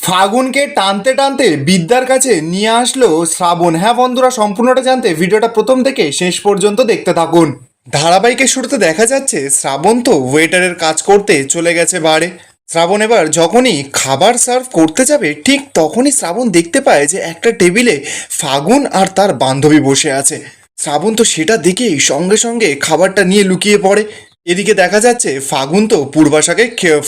ফাগুনকে টানতে টানতে বিদ্যার কাছে নিয়ে আসলো শ্রাবণ। হ্যাঁ বন্ধুরা, সম্পূর্ণটা জানতে ভিডিওটা প্রথম থেকে শেষ পর্যন্ত দেখতে থাকুন। ধারাবাহিকের শুরুতে দেখা যাচ্ছে শ্রাবণ তো ওয়েটারের কাজ করতে চলে গেছে বারে। শ্রাবণ এবার যখনই খাবার সার্ভ করতে যাবে ঠিক তখনই শ্রাবণ দেখতে পায় যে একটা টেবিলে ফাগুন আর তার বান্ধবী বসে আছে। শ্রাবণ তো সেটা দেখেই সঙ্গে সঙ্গে খাবারটা নিয়ে লুকিয়ে পড়ে। এদিকে দেখা যাচ্ছে ফাগুন তো পূর্বাশাকে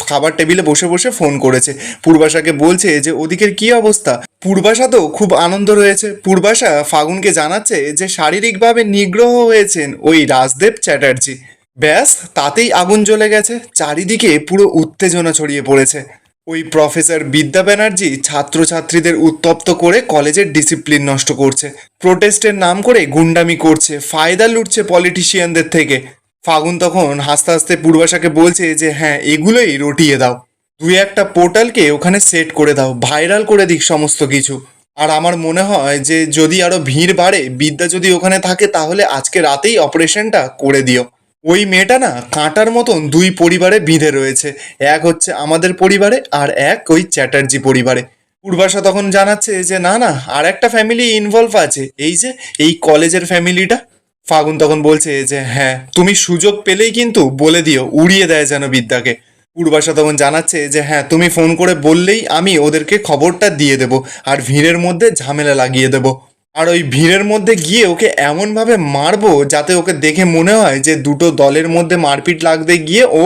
খাবার টেবিলে বসে বসে ফোন করেছে। পূর্বাশাকে বলছে যে ওদিকের কি অবস্থা। পূর্বাশা তো খুব আনন্দ রয়েছে। পূর্বাশা ফাগুনকে জানাচ্ছে যে শারীরিকভাবে নিগ্রহ হয়েছেন ওই রাজদেব চ্যাটার্জি। ব্যাস, তাতেই আগুন জ্বলে গেছে। চারিদিকে পুরো উত্তেজনা ছড়িয়ে পড়েছে। ওই প্রফেসর বিদ্যা ব্যানার্জি ছাত্রছাত্রীদের উত্তপ্ত করে কলেজের ডিসিপ্লিন নষ্ট করছে, প্রোটেস্টের নাম করে গুন্ডামি করছে, ফায়দা লুটছে পলিটিশিয়ানদের থেকে। ফাগুন তখন হাসতে হাসতে পূর্বাশাকে বলছে যে হ্যাঁ, এগুলোই রটিয়ে দাও। দুই একটা পোর্টালকে ওখানে সেট করে দাও, ভাইরাল করে দিক সমস্ত কিছু। আর আমার মনে হয় যে যদি আরো ভিড় বাড়ে, বিদ্যা যদি ওখানে থাকে, তাহলে আজকে রাতেই অপারেশনটা করে দিও। ওই মেয়েটা না কাঁটার মতন দুই পরিবারে বিঁধে রয়েছে, এক হচ্ছে আমাদের পরিবারে আর এক ওই চ্যাটার্জি পরিবারে। পূর্বাশা তখন জানাচ্ছে যে না না, আর একটা ফ্যামিলি ইনভলভ আছে, এই যে এই কলেজের ফ্যামিলিটা। ফাগুন তখন বলছে যে হ্যাঁ, তুমি সুযোগ পেলেই কিন্তু বলে দিও, উড়িয়ে দেয় যেন বিদ্যাকে। পূর্বাশা তখন জানাচ্ছে যে হ্যাঁ, তুমি ফোন করে বললেই আমি ওদেরকে খবরটা দিয়ে দেবো আর ভিড়ের মধ্যে ঝামেলা লাগিয়ে দেবো। আর ওই ভিড়ের মধ্যে গিয়ে ওকে এমনভাবে মারবো যাতে ওকে দেখে মনে হয় যে দুটো দলের মধ্যে মারপিট লাগতে গিয়ে ও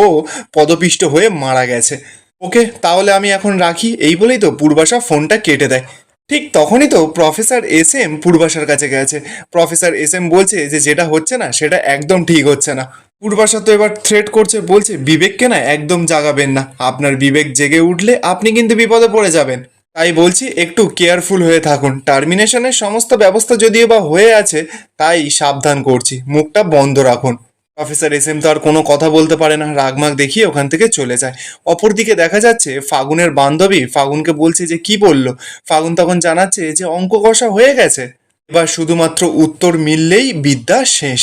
পদপিষ্ট হয়ে মারা গেছে। ওকে, তাহলে আমি এখন রাখি, এই বলেই তো পূর্বাশা ফোনটা কেটে দেয়। ঠিক তখনই তো প্রফেসর এস এম পূর্বাশার কাছে গেছে। প্রফেসর এস এম বলছে যে যেটা হচ্ছে না সেটা একদম ঠিক হচ্ছে না। পূর্বাশা তো এবার থ্রেট করছে, বলছে বিবেককে না একদম জাগাবেন না, আপনার বিবেক জেগে উঠলে আপনি কিন্তু বিপদে পড়ে যাবেন। তাই বলছি একটু কেয়ারফুল হয়ে থাকুন। টার্মিনেশনের সমস্ত ব্যবস্থা যদিও বা হয়ে আছে, তাই সাবধান করছি, মুখটা বন্ধ রাখুন। প্রফেসর এস এম তো আর কোনো কথা বলতে পারে না, রাগমাগ দেখিয়ে ওখান থেকে চলে যায়। অপরদিকে দেখা যাচ্ছে ফাগুনের বান্ধবী ফাগুনকে বলছে যে কি বললো। ফাগুন তখন জানাচ্ছে যে অঙ্ক কষা হয়ে গেছে, এবার শুধুমাত্র উত্তর মিললেই বিদ্যা শেষ।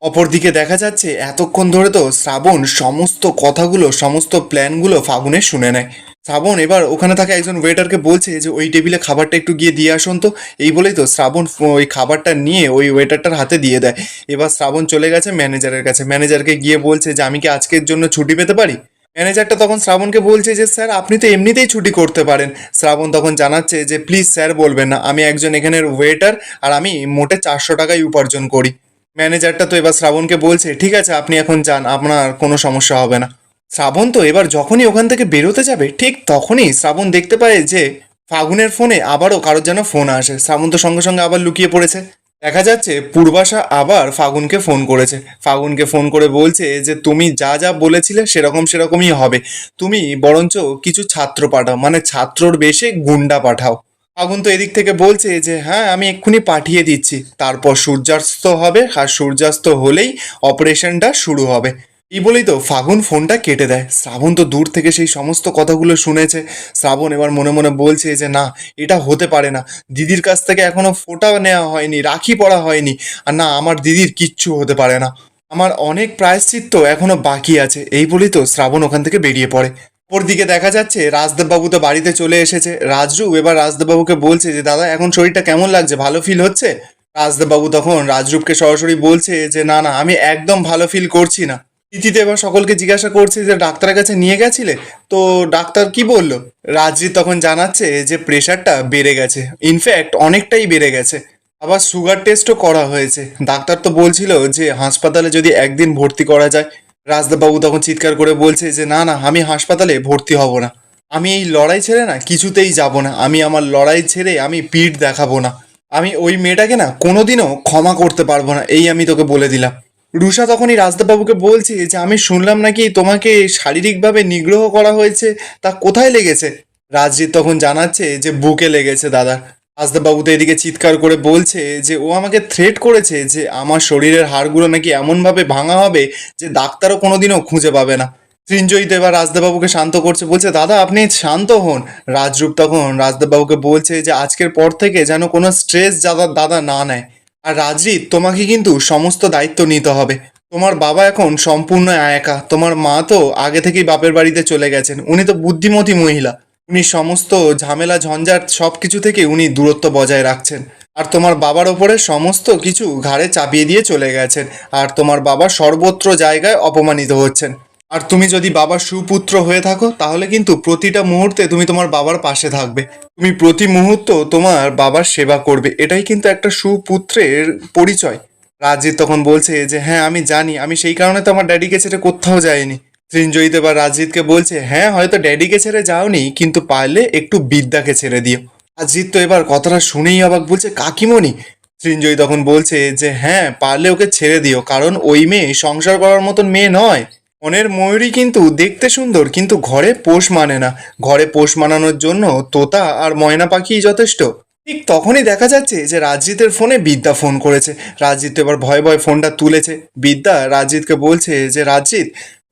অপরদিকে দেখা যাচ্ছে এতক্ষণ ধরে তো শ্রাবণ সমস্ত কথাগুলো সমস্ত প্ল্যানগুলো ফাগুনের শুনে নেয়। শ্রাবণ এবার ওখানে থাকা একজন ওয়েটারকে বলছে যে ওই টেবিলে খাবারটা একটু গিয়ে দিয়ে আসুন তো। এই বলেই তো শ্রাবণ ওই খাবারটা নিয়ে ওই ওয়েটারটার হাতে দিয়ে দেয়। এবার শ্রাবণ চলে গেছে ম্যানেজারের কাছে, ম্যানেজারকে গিয়ে বলছে যে আমি কি আজকের জন্য ছুটি পেতে পারি। ম্যানেজারটা তখন শ্রাবণকে বলছে যে স্যার, আপনি তো এমনিতেই ছুটি করতে পারেন। শ্রাবণ তখন জানাচ্ছে যে প্লিজ স্যার বলবেন না, আমি একজন এখানের ওয়েটার আর আমি মোটে 400 টাকাই উপার্জন করি। ম্যানেজারটা তো এবার শ্রাবণকে বলছে ঠিক আছে, আপনি এখন যান, আপনার কোনো সমস্যা হবে না। শ্রাবণ তো এবার যখনই ওখান থেকে বেরোতে যাবে ঠিক তখনই শ্রাবণ দেখতে পায় যে ফাগুনের ফোনে আবারও কারোর যেন ফোন আসে। শ্রাবণ তো সঙ্গে সঙ্গে আবার লুকিয়ে পড়েছে। দেখা যাচ্ছে পূর্বাশা আবার ফাগুনকে ফোন করেছে। ফাগুনকে ফোন করে বলছে যে তুমি যা যা বলেছিলে সেরকম সেরকমই হবে, তুমি বরঞ্চ কিছু ছাত্র পাঠাও, মানে ছাত্রর বেশে গুন্ডা পাঠাও। ফাগুন তো এদিক থেকে বলছে যে হ্যাঁ, আমি এক্ষুনি পাঠিয়ে দিচ্ছি। তারপর সূর্যাস্ত হবে আর সূর্যাস্ত হলেই অপারেশনটা শুরু হবে। এই বলেই তো ফাগুন ফোনটা কেটে দেয়। শ্রাবণ তো দূর থেকে সেই সমস্ত কথাগুলো শুনেছে। শ্রাবণ এবার মনে মনে বলছে যে না, এটা হতে পারে না। দিদির কাছ থেকে এখনো ফোঁটা নেওয়া হয়নি, রাখি পড়া হয়নি, আর না, আমার দিদির কিচ্ছু হতে পারে না। আমার অনেক প্রায়শ্চিত্ত এখনো বাকি আছে। এই বলেই তো শ্রাবণ ওখান থেকে বেরিয়ে পড়ে। ওপরদিকে দেখা যাচ্ছে রাজদেববাবু তো বাড়িতে চলে এসেছে। রাজরূপ এবার রাজদেববাবুকে বলছে যে দাদা, এখন শরীরটা কেমন লাগছে, ভালো ফিল হচ্ছে? রাজদেববাবু তখন রাজরূপকে সরাসরি বলছে যে না না, আমি একদম ভালো ফিল করছি না। তিথিতে এবার সকলকে জিজ্ঞাসা করছে যে ডাক্তারের কাছে নিয়ে গেছিলে তো, ডাক্তার কি বললো? রাজজিৎ তখন জানাচ্ছে যে প্রেশারটা বেড়ে গেছে, ইনফ্যাক্ট অনেকটাই বেড়ে গেছে। আবার সুগার টেস্টও করা হয়েছে। ডাক্তার তো বলছিল যে হাসপাতালে যদি একদিন ভর্তি করা যায়। রাজদেববাবু তখন চিৎকার করে বলছে যে না না, আমি হাসপাতালে ভর্তি হব না। আমি এই লড়াই ছেড়ে না কিছুতেই যাব না। আমি আমার লড়াই ছেড়ে আমি পিঠ দেখাবো না। আমি ওই মেয়েটাকে না কোনোদিনও ক্ষমা করতে পারবো না, এই আমি তোকে বলে দিলাম। রুষা তখনই রাজদেববাবুকে বলছে যে আমি শুনলাম নাকি তোমাকে শারীরিকভাবে নিগ্রহ করা হয়েছে, তা কোথায় লেগেছে? রাজজিৎ তখন জানাচ্ছে যে বুকে লেগেছে দাদা। রাজদেববাবু তো এদিকে চিৎকার করে বলছে যে ও আমাকে থ্রেট করেছে যে আমার শরীরের হাড়গুলো নাকি এমনভাবে ভাঙা হবে যে ডাক্তারও কোনোদিনও খুঁজে পাবে না। সৃঞ্জয়ী তো এবার রাজদেববাবুকে শান্ত করছে, বলছে দাদা আপনি শান্ত হন। রাজরূপ তখন রাজদেববাবুকে বলছে যে আজকের পর থেকে যেন কোনো স্ট্রেস দাদা দাদা না নেয়। আর রাজরিত, তোমাকে কিন্তু সমস্ত দায়িত্ব নিতে হবে। তোমার বাবা এখন সম্পূর্ণ একা, তোমার মা তো আগে থেকেই বাপের বাড়িতে চলে গেছেন, উনি তো বুদ্ধিমতী মহিলা। উনি সমস্ত ঝামেলা ঝঞ্ঝাট সব কিছু থেকে উনি দূরত্ব বজায় রাখছেন। আর তোমার বাবার ওপরে সমস্ত কিছু ঘাড়ে চাপিয়ে দিয়ে চলে গেছেন। আর তোমার বাবা সর্বত্র জায়গায় অপমানিত হচ্ছেন। আর তুমি যদি বাবার সুপুত্র হয়ে থাকো তাহলে কিন্তু প্রতিটা মুহূর্তে তুমি তোমার বাবার পাশে থাকবে। তুমি প্রতি মুহূর্ত তোমার বাবার সেবা করবে, এটাই কিন্তু একটা সুপুত্রের পরিচয়। রাজজিৎ তখন বলছে যে হ্যাঁ আমি জানি, আমি সেই কারণে তো আমার ড্যাডিকে ছেড়ে কোথাও যাইনি। সৃঞ্জয়িত এবার রাজজিৎকে বলছে হ্যাঁ হয়তো ড্যাডিকে ছেড়ে যাওনি, কিন্তু পারলে একটু বিদ্যাকে ছেড়ে দিও। রাজজিৎ তো এবার কথাটা শুনেই অবাক, বলছে কাকিমণি? সৃঞ্জয় তখন বলছে যে হ্যাঁ পারলে ওকে ছেড়ে দিও, কারণ ওই মেয়ে সংসার করার মতন মেয়ে নয়। মনের ময়ূরী কিন্তু দেখতে সুন্দর, কিন্তু ঘরে পোষ মানে না। ঘরে পোষ মানানোর জন্য তোতা আর ময়না পাখিই যথেষ্ট। ঠিক তখনই দেখা যাচ্ছে যে রাজজিতের ফোনে বিদ্যা ফোন করেছে। রাজজিৎ তো এবার ভয়ে ভয়ে ফোনটা তুলেছে। বিদ্যা রাজজিৎকে বলছে যে রাজজিৎ,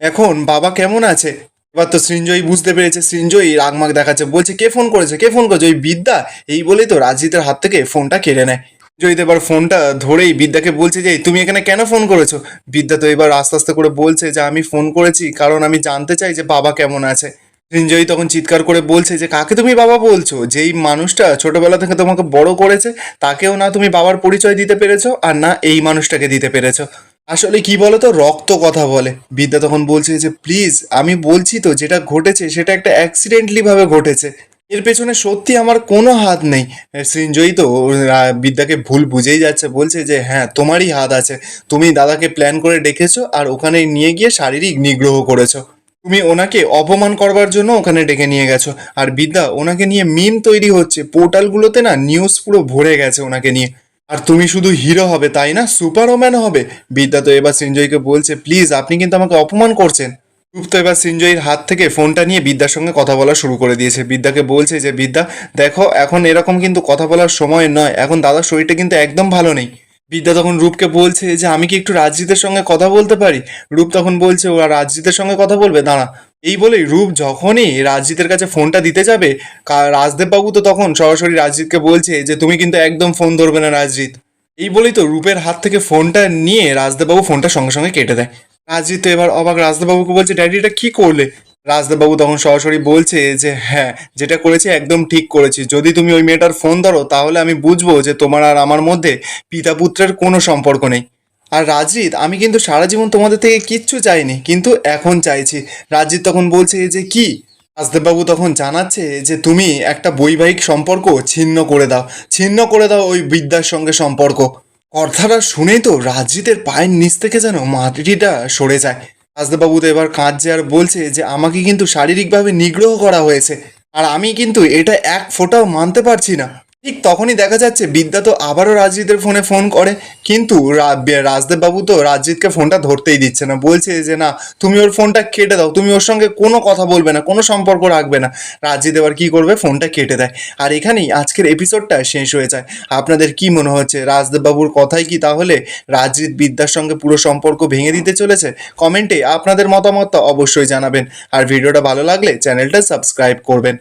এখন বাবা কেমন আছে? এবার তো সৃঞ্জয়ী বুঝতে পেরেছে, সৃঞ্জয়ী রাগমাগ দেখাচ্ছে, বলছে কে ফোন করেছে, কে ফোন করেছে? ওই বিদ্যা। এই বলেই তো রাজজিতের হাত থেকে ফোনটা কেড়ে নেয়। সৃঞ্জয়ী তো এবার ফোনটা ধরেই বিদ্যাকে বলছে যে তুমি এখানে কেন ফোন করেছো? বিদ্যা তো এবার আস্তে আস্তে করে বলছে যে আমি ফোন করেছি কারণ আমি জানতে চাই যে বাবা কেমন আছে। সৃঞ্জয়ী তখন চিৎকার করে বলছে যে কাকে তুমি বাবা বলছো? যেই মানুষটা ছোটবেলা থেকে তোমাকে বড় করেছে তাকেও না তুমি বাবার পরিচয় দিতে পেরেছো, আর না এই মানুষটাকে দিতে পেরেছো। আসলে কি বলো তো, রক্ত কথা বলে। বিদ্যা তখন বলছে যে প্লিজ, আমি বলছি তো যেটা ঘটেছে সেটা একটা অ্যাক্সিডেন্টলি ভাবে ঘটেছে, এর পেছনে সত্যি আমার কোনো হাত নেই। সৃঞ্জয়ী তো বিদ্যাকে ভুল বুঝেই যাচ্ছে, বলছে যে হ্যাঁ তোমারই হাত আছে। তুমি দাদাকে প্ল্যান করে ডেকেছো আর ওখানে নিয়ে গিয়ে শারীরিক নিগ্রহ করেছো। তুমি ওনাকে অপমান করবার জন্য ওখানে ডেকে নিয়ে গেছো। আর বিদ্যা, ওনাকে নিয়ে মিম তৈরি হচ্ছে, পোর্টালগুলোতে না নিউজ পুরো ভরে গেছে ওনাকে নিয়ে। আর তুমি শুধু হিরো হবে তাই না, সুপারম্যান হবে? বিদ্যা তো এবার সৃঞ্জয়ীকে বলছে প্লিজ, আপনি কিন্তু আমাকে অপমান করছেন। রূপ তো এবার সৃঞ্জয়ীর হাত থেকে ফোনটা নিয়ে বিদ্যার সঙ্গে কথা বলা শুরু করে দিয়েছে। বিদ্যাকে বলছে যে বিদ্যা দেখো, এখন এরকম কিন্তু কথা বলার সময় নয়, এখন দাদার শরীরটা কিন্তু একদম ভালো নেই। বিদ্যা তখন রূপকে বলছে যে আমি কি একটু রাজজিতের সঙ্গে কথা বলতে পারি? রূপ তখন বলছে ও আর রাজজিতের সঙ্গে কথা বলবে, দাঁড়া। এই বলেই রূপ যখনই রাজজিতের কাছে ফোনটা দিতে যাবে, রাজদেব বাবু তো তখন সরাসরি রাজজিৎকে বলছে যে তুমি কিন্তু একদম ফোন ধরবে না রাজজিৎ। এই বলেই তো রূপের হাত থেকে ফোনটা নিয়ে রাজদেববাবু ফোনটা সঙ্গে সঙ্গে কেটে দেয়। রাজজিৎ তো এবার অবাক, রাজদেববাবুকে বলছে ড্যাডি এটা কি করলে? রাজদেববাবু তখন সরাসরি বলছে যে হ্যাঁ, যেটা করেছি একদম ঠিক করেছি। যদি তুমি ওই মেয়েটার ফোন ধরো তাহলে আমি বুঝবো যে তোমার আর আমার মধ্যে পিতা পুত্রের কোনো সম্পর্ক নেই। আর রাজজিৎ, আমি কিন্তু সারা জীবন তোমাদের থেকে কিচ্ছু চাইনি, কিন্তু এখন চাইছি। রাজজিৎ তখন বলছে যে কি? রাজদেববাবু তখন জানাচ্ছে যে তুমি একটা বৈবাহিক সম্পর্ক ছিন্ন করে দাও, ছিন্ন করে দাও ওই বিদ্যার সঙ্গে সম্পর্ক। কথাটা শুনেই তো রাজজিতের পায়ের নিচ থেকে যেন মাটিটা সরে যায়। রাজদেববাবু তো এবার কাঁদছে আর বলছে যে আমাকে কিন্তু শারীরিকভাবে নিগ্রহ করা হয়েছে, আর আমি কিন্তু এটা এক ফোঁটাও মানতে পারছি না। ঠিক তখনই দেখা যাচ্ছে বিদ্যা তো আবারও রাজজিতের ফোনে ফোন করে, কিন্তু রাজদেব বাবু তো রাজজিৎকে ফোনটা ধরতেই দিচ্ছে না, বলছে যে না, তুমি ওর ফোনটা কেটে দাও, তুমি ওর সঙ্গে কোনো কথা বলবে না, কোনো সম্পর্ক রাখবে না। রাজজিৎ এবার কী করবে, ফোনটা কেটে দেয়। আর এখানেই আজকের এপিসোডটা শেষ হয়ে যায়। আপনাদের কি মনে হচ্ছে, রাজদেব বাবুর কথাই কি তাহলে রাজজিৎ বিদ্যার সঙ্গে পুরো সম্পর্ক ভেঙে দিতে চলেছে? কমেন্টে আপনাদের মতামতটা অবশ্যই জানাবেন। আর ভিডিওটা ভালো লাগলে চ্যানেলটা সাবস্ক্রাইব করবেন।